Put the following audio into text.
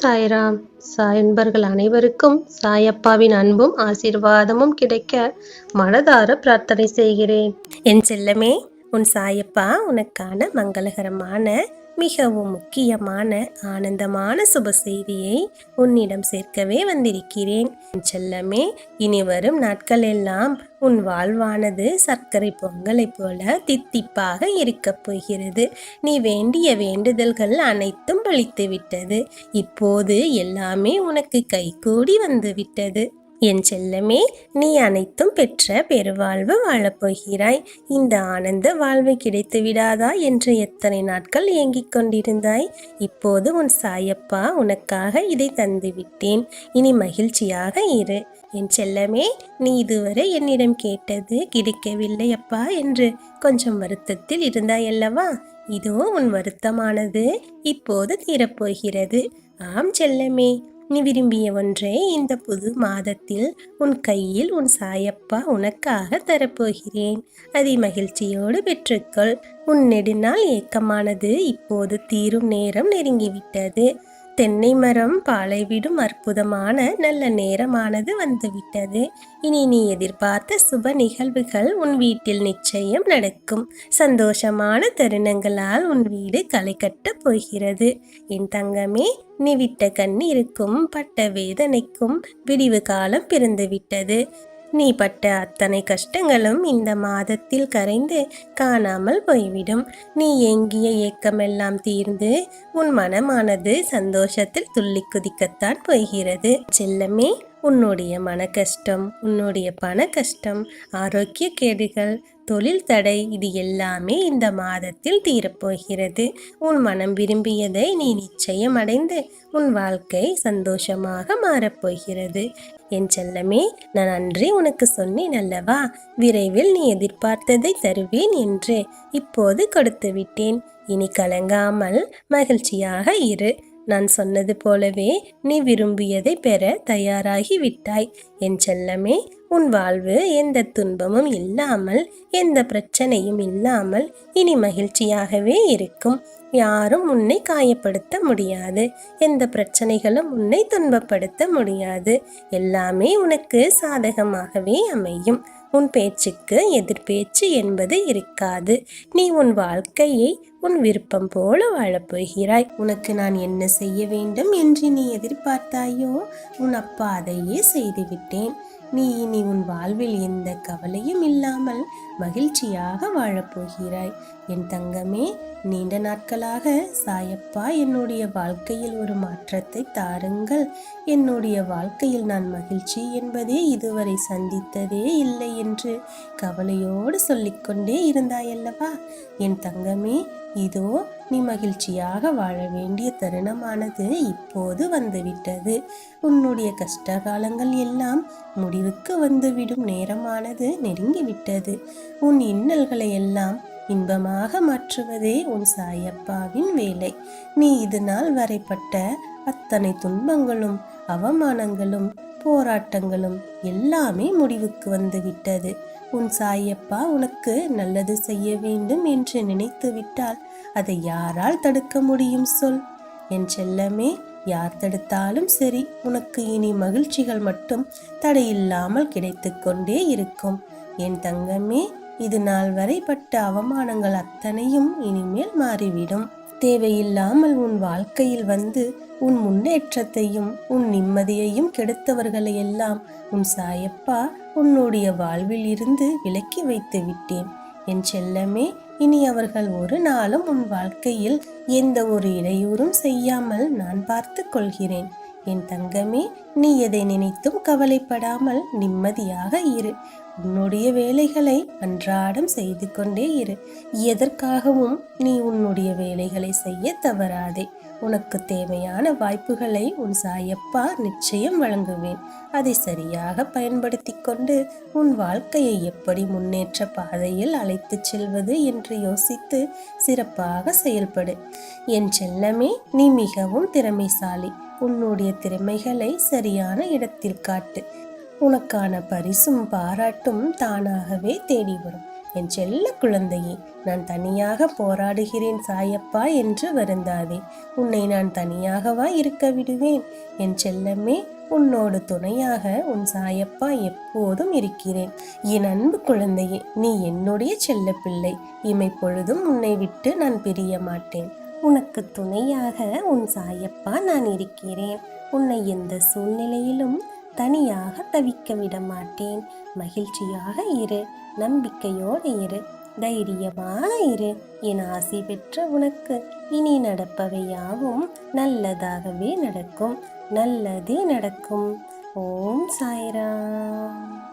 சாய்ராம். சாயன்பர்கள் அனைவருக்கும் சாயப்பாவின் அன்பும் ஆசீர்வாதமும் கிடைக்க மனதார பிரார்த்தனை செய்கிறேன். என் செல்லமே, உன் சாயப்பா உனக்கான மங்களகரமான மிகவும் முக்கியமான ஆனந்தமான சுப செய்தியை உன்னிடம் சேர்க்கவே வந்திருக்கிறேன். என் செல்லமே, இனி வரும் நாட்கள் எல்லாம் உன் வாழ்வானது சர்க்கரை பொங்கலை போல தித்திப்பாக இருக்கப் போகிறது. நீ வேண்டிய வேண்டுதல்கள் அனைத்தும் பலித்து விட்டது. இப்போது எல்லாமே உனக்கு கைகூடி வந்து விட்டது. என் செல்லமே, நீ அனைத்தும் பெற்ற பெருவாழ்வு வாழப்போகிறாய். இந்த ஆனந்த வாழ்வு கிடைத்து விடாதா என்று எத்தனை நாட்கள் ஏங்கிக் கொண்டிருந்தாய். இப்போது உன் சாயப்பா உனக்காக இதை தந்துவிட்டேன். இனி மகிழ்ச்சியாக இரு. என் செல்லமே, நீ இதுவரை என்னிடம் கேட்டது கிடைக்கவில்லை அப்பா என்று கொஞ்சம் வருத்தத்தில் இருந்தாயல்லவா? இதோ உன் வருத்தமானது இப்போது தீரப்போகிறது. ஆம் செல்லமே, நீ விரும்பிய ஒன்றை இந்த புது மாதத்தில் உன் கையில் உன் சாயப்பா உனக்காக தரப்போகிறேன். அதை மகிழ்ச்சியோடு பெற்றுக்கொள். உன் நெடுநாள் ஏக்கமானது இப்போது தீரும் நேரம் நெருங்கிவிட்டது. தென்னை மரம் பாலை விடும் அற்புதமான நல்ல நேரமானது வந்துவிட்டது. இனி நீ எதிர்பார்த்த சுப நிகழ்வுகள் உன் வீட்டில் நிச்சயம் நடக்கும். சந்தோஷமான தருணங்களால் உன் வீடு களை கட்டப் போகிறது. என் தங்கமே, நீ விட்ட கண்ணீருக்கும் பட்ட வேதனைக்கும் விடிவு காலம் பிறந்துவிட்டது. நீ பட்ட அத்தனை கஷ்டங்களும் இந்த மாதத்தில் கரைந்து காணாமல் போய்விடும். நீ ஏங்கிய ஏக்கமெல்லாம் தீர்ந்து உன் மனமானது சந்தோஷத்தில் துள்ளி குதிக்கத்தான் போகிறது. செல்லமே, உன்னுடைய மன கஷ்டம், உன்னுடைய பண கஷ்டம், ஆரோக்கிய கேடுகள், தொழில் தடை, இது எல்லாமே இந்த மாதத்தில் தீரப்போகிறது. உன் மனம் விரும்பியதை நீ நிச்சயம் அடைந்து உன் வாழ்க்கை சந்தோஷமாக மாறப்போகிறது. என் செல்லமே, நான் அன்றே உனக்கு சொன்னேன் அல்லவா, விரைவில் நீ எதிர்பார்த்ததை தருவேன் என்று. இப்போது கொடுத்து விட்டேன். இனி கலங்காமல் மகிழ்ச்சியாக இரு. நான் சொன்னது போலவே நீ விரும்பியதை பெற தயாராகி விட்டாய். என் செல்லமே, உன் வாழ்வு எந்த துன்பமும் இல்லாமல், எந்த பிரச்சனையும் இல்லாமல் இனி மகிழ்ச்சியாகவே இருக்கும். யாரும் உன்னை காயப்படுத்த முடியாது. எந்த பிரச்சனைகளும் உன்னை துன்பப்படுத்த முடியாது. எல்லாமே உனக்கு சாதகமாகவே அமையும். உன் பேச்சுக்கு எதிர்பேச்சு என்பது இருக்காது. நீ உன் வாழ்க்கையை உன் விருப்பம் போல வாழப்போகிறாய். உனக்கு நான் என்ன செய்ய வேண்டும் என்று நீ எதிர்பார்த்தாயோ, உன் அப்பா அதையே செய்துவிட்டேன். நீ இனி உன் வாழ்வில் எந்த கவலையும் இல்லாமல் மகிழ்ச்சியாக வாழப்போகிறாய். என் தங்கமே, நீண்ட நாட்களாக சாயப்பா என்னுடைய வாழ்க்கையில் ஒரு மாற்றத்தை தாருங்கள், என்னுடைய வாழ்க்கையில் நான் மகிழ்ச்சி என்பதே இதுவரை சந்தித்ததே இல்லை என்று கவலையோடு சொல்லிக்கொண்டே இருந்தாயல்லவா? என் தங்கமே, இதோ நீ மகிழ்ச்சியாக வாழ வேண்டிய தருணமானது இப்போது வந்துவிட்டது. உன்னுடைய கஷ்டகாலங்கள் எல்லாம் முடிவுக்கு வந்துவிடும் நேரமானது நெருங்கிவிட்டது. உன் இன்னல்களை எல்லாம் இன்பமாக மாற்றுவதே உன் சாயப்பாவின் வேலை. நீ இது நாள் வரைப்பட்ட அத்தனை துன்பங்களும் அவமானங்களும் போராட்டங்களும் எல்லாமே முடிவுக்கு வந்துவிட்டது. உன் சாயப்பா உனக்கு நல்லது செய்ய வேண்டும் என்று நினைத்து விட்டால் அதை யாரால் தடுக்க முடியும் சொல்? என் செல்லமே, யார் தடுத்தாலும் சரி, உனக்கு இனி மகிழ்ச்சிகள் மட்டும் தடையில்லாமல் கிடைத்து கொண்டே இருக்கும். என் தங்கமே, இது நாள் வரைப்பட்ட அவமானங்கள் அத்தனையும் இனிமேல் மாறிவிடும். தேவையில்லாமல் உன் வாழ்க்கையில் வந்து உன் முன்னேற்றத்தையும் உன் நிம்மதியையும் கெடுத்தவர்களையெல்லாம் உன் சாயப்பா உன்னுடைய வாழ்வில் இருந்து விலக்கி வைத்து விட்டேன். என் செல்லமே, இனி அவர்கள் ஒரு நாளும் உன் வாழ்க்கையில் எந்த ஒரு இடையூறும் செய்யாமல் நான் பார்த்து கொள்கிறேன். என் தங்கமே, நீ எதை நினைத்தும் கவலைப்படாமல் நிம்மதியாக இரு. உன்னுடைய வேலைகளை அன்றாடம் செய்து கொண்டே இரு. எதற்காகவும் நீ உன்னுடைய வேலைகளை செய்ய தவறாதே. உனக்கு தேவையான வாய்ப்புகளை உன் சாயப்பா நிச்சயம் வழங்குவேன். அதை சரியாக பயன்படுத்தி கொண்டு உன் வாழ்க்கையை எப்படி முன்னேற்ற பாதையில் அழைத்து செல்வது என்று யோசித்து சிறப்பாக செயல்படு. என் செல்லமே, நீ மிகவும் திறமைசாலி. உன்னுடைய திறமைகளை சரியான இடத்தில் காட்டு. உனக்கான பரிசும் பாராட்டும் தானாகவே தேடி வரும். என் செல்ல குழந்தையே, நான் தனியாக போராடுகிறேன் சாயப்பா என்று வருந்தாதே. உன்னை நான் தனியாகவா இருக்க விடுவேன்? என் செல்லமே, உன்னோடு துணையாக உன் சாயப்பா எப்போதும் இருக்கிறேன். என் அன்பு குழந்தையே, நீ என்னுடைய செல்ல பிள்ளை. இமைப்பொழுதும் உன்னை விட்டு நான் பிரிய மாட்டேன். உனக்கு துணையாக உன் சாயப்பா நான் இருக்கிறேன். உன்னை எந்த சூழ்நிலையிலும் தனியாக தவிக்க விட மாட்டேன். மகிழ்ச்சியாக இரு, நம்பிக்கையோடு இரு, தைரியமாக இரு. என் ஆசி பெற்ற உனக்கு இனி நடப்பவை யாவும் நல்லதாகவே நடக்கும். நல்லதே நடக்கும். ஓம் சாய்ராம்.